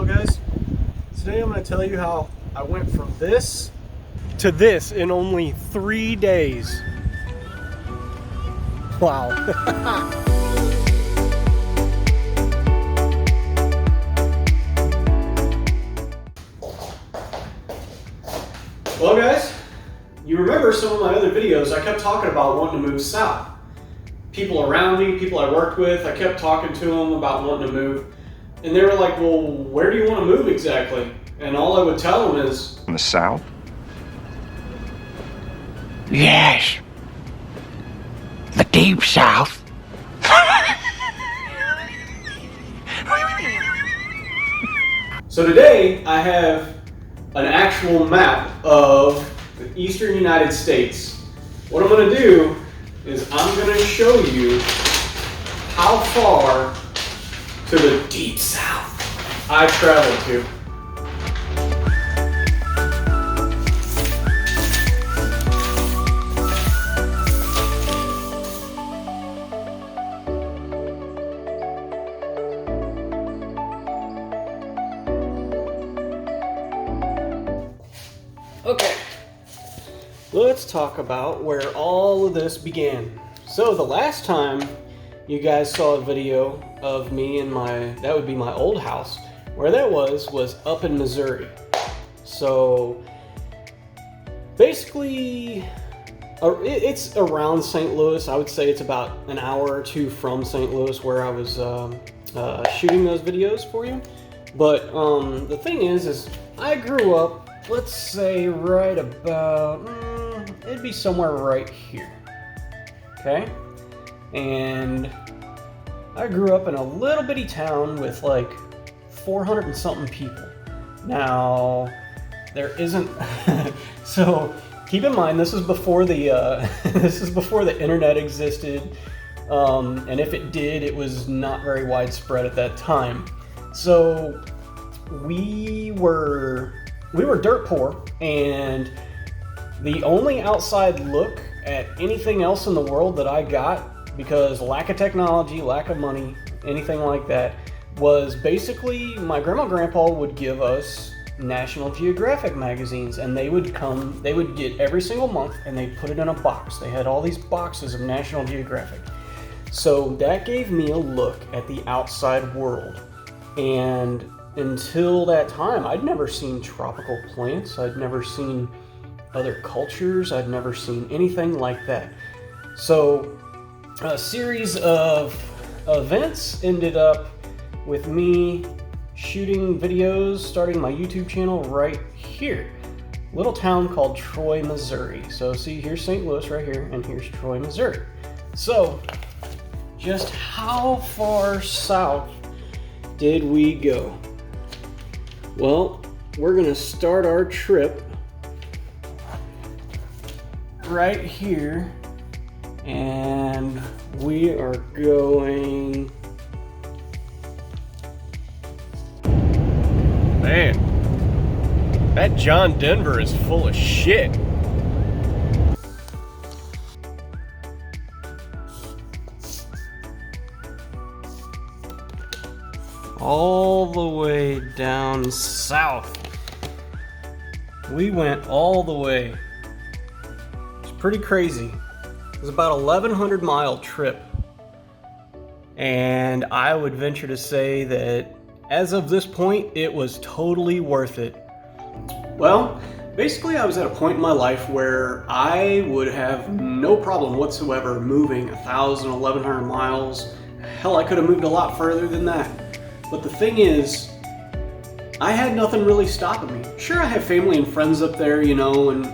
Well guys, today I'm going to tell you how I went from this to this in only 3 days. Wow. Well guys, you remember some of my other videos, I kept talking about wanting to move south. People around me, people I worked with, I kept talking to them about wanting to move. And they were like, well, where do you want to move exactly? And all I would tell them is... In the south? Yes. The deep south. So today I have an actual map of the eastern United States. What I'm going to do is I'm going to show you how far to the deep south I traveled to. Okay, let's talk about where all of this began. So the last time you guys saw a video of me in that would be my old house, where that was up in Missouri. So basically, it's around St. Louis. I would say it's about an hour or two from St. Louis where I was shooting those videos for you. But the thing is I grew up, let's say right about, it'd be somewhere right here, okay? And I grew up in a little bitty town with like 400 and something people. Now, there isn't, so keep in mind this is before the, this is before the internet existed, and if it did, it was not very widespread at that time. So we were dirt poor, and the only outside look at anything else in the world that I got, because lack of technology, lack of money, anything like that, was basically my grandma and grandpa would give us National Geographic magazines, and they would get every single month and they'd put it in a box. They had all these boxes of National Geographic. So that gave me a look at the outside world. And until that time, I'd never seen tropical plants, I'd never seen other cultures, I'd never seen anything like that. So a series of events ended up with me shooting videos, starting my YouTube channel right here. Little town called Troy, Missouri. So see, here's St. Louis right here, and here's Troy, Missouri. So just how far south did we go? Well, we're gonna start our trip right here, and we are going... Man, that John Denver is full of shit. All the way down south. We went all the way. It's pretty crazy. It was about a 1,100 mile trip. And I would venture to say that as of this point, it was totally worth it. Well, basically I was at a point in my life where I would have no problem whatsoever moving 1,000, 1,100 miles. Hell, I could have moved a lot further than that. But the thing is, I had nothing really stopping me. Sure, I have family and friends up there, you know, and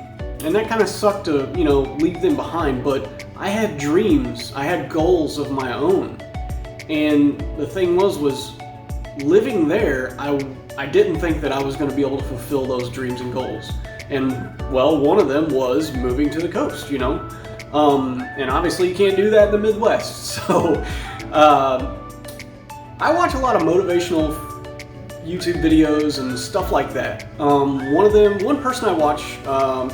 that kind of sucked to, you know, leave them behind, but I had dreams, I had goals of my own. And the thing was living there, I didn't think that I was going to be able to fulfill those dreams and goals. And, well, one of them was moving to the coast, you know? And obviously you can't do that in the Midwest, so... I watch a lot of motivational YouTube videos and stuff like that. One person I watch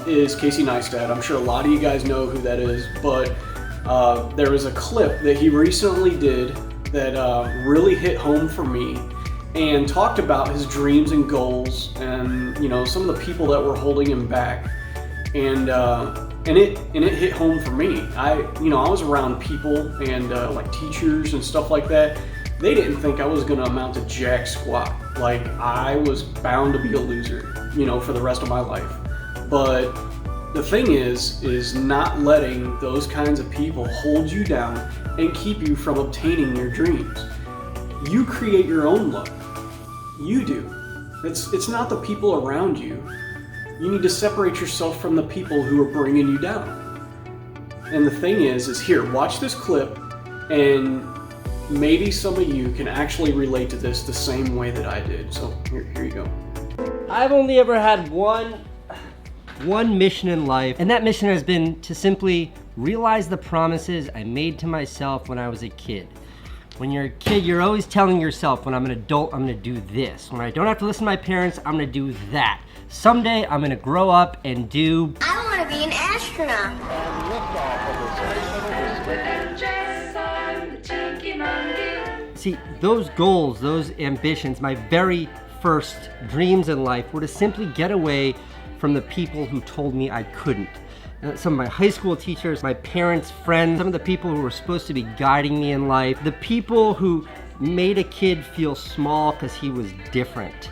is Neistat. I'm sure a lot of you guys know who that is, but there was a clip that he recently did that really hit home for me, and talked about his dreams and goals and, you know, some of the people that were holding him back. And it hit home for me. I was around people and like teachers and stuff like that. They didn't think I was gonna amount to jack squat. Like, I was bound to be a loser, you know, for the rest of my life. But the thing is not letting those kinds of people hold you down and keep you from obtaining your dreams. You create your own luck. You do. It's not the people around you. You need to separate yourself from the people who are bringing you down. And the thing is here, watch this clip, and maybe some of you can actually relate to this the same way that I did. So here you go. I've only ever had one mission in life, and that mission has been to simply realize the promises I made to myself when I was a kid. When you're a kid, you're always telling yourself, when I'm an adult, I'm gonna do this. When I don't have to listen to my parents, I'm gonna do that. Someday, I'm gonna grow up and do... I wanna be an astronaut. See, those goals, those ambitions, my very first dreams in life were to simply get away from the people who told me I couldn't. Some of my high school teachers, my parents' friends, some of the people who were supposed to be guiding me in life, the people who made a kid feel small because he was different.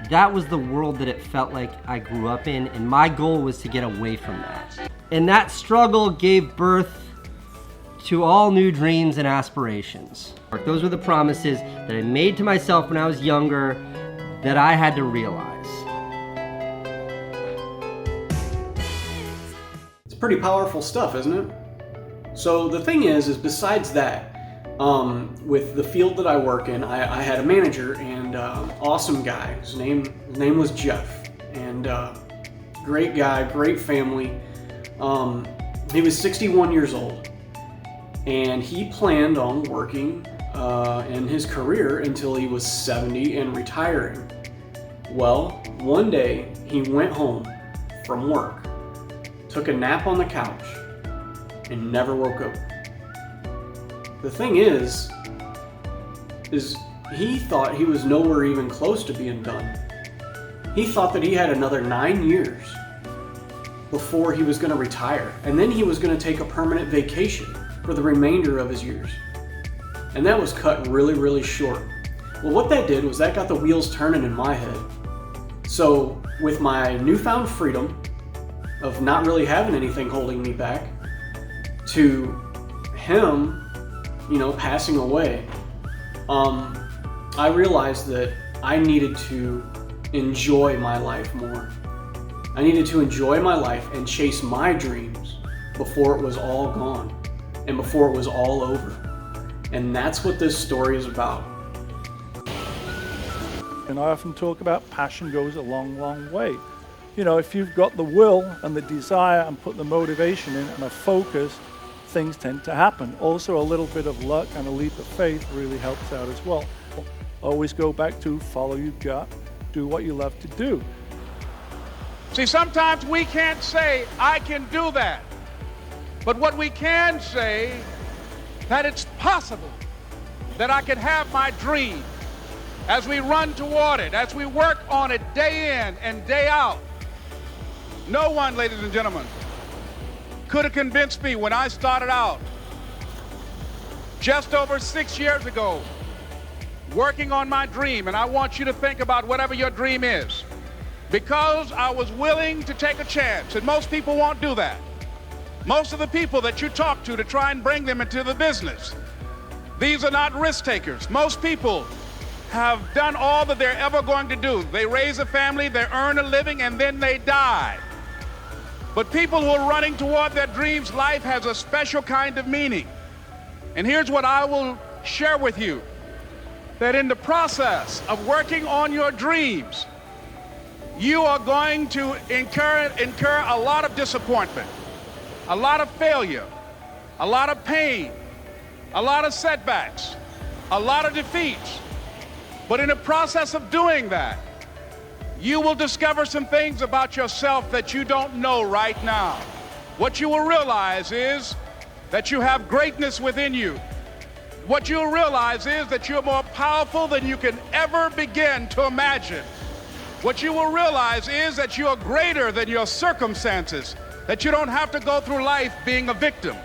That was the world that it felt like I grew up in, and my goal was to get away from that. And that struggle gave birth to all new dreams and aspirations. Those were the promises that I made to myself when I was younger that I had to realize. It's pretty powerful stuff, isn't it? So the thing is besides that, with the field that I work in, I had a manager and awesome guy. His name was Jeff, and great guy, great family. He was 61 years old, and he planned on working in his career until he was 70 and retiring. Well, one day he went home from work, took a nap on the couch, and never woke up. The thing is he thought he was nowhere even close to being done. He thought that he had another 9 years before he was going to retire, and then he was going to take a permanent vacation for the remainder of his years. And that was cut really, really short. Well, what that did was that got the wheels turning in my head. So with my newfound freedom of not really having anything holding me back, to him, you know, passing away, I realized that I needed to enjoy my life more. I needed to enjoy my life and chase my dreams before it was all gone and before it was all over. And that's what this story is about. And I often talk about passion goes a long, long way. You know, if you've got the will and the desire and put the motivation in and a focus, things tend to happen. Also, a little bit of luck and a leap of faith really helps out as well. Always go back to follow your gut, do what you love to do. See, sometimes we can't say, I can do that. But what we can say, that it's possible that I can have my dream as we run toward it, as we work on it day in and day out. No one, ladies and gentlemen, could have convinced me when I started out just over 6 years ago working on my dream. And I want you to think about whatever your dream is, because I was willing to take a chance, and most people won't do that. Most of the people that you talk to try and bring them into the business, these are not risk takers. Most people have done all that they're ever going to do. They raise a family, they earn a living, and then they die. But people who are running toward their dreams, life has a special kind of meaning. And here's what I will share with you, that in the process of working on your dreams, you are going to incur a lot of disappointment, a lot of failure, a lot of pain, a lot of setbacks, a lot of defeats. But in the process of doing that, you will discover some things about yourself that you don't know right now. What you will realize is that you have greatness within you. what you'll realize is that you're more powerful than you can ever begin to imagine. What you will realize is that you're greater than your circumstances, that you don't have to go through life being a victim.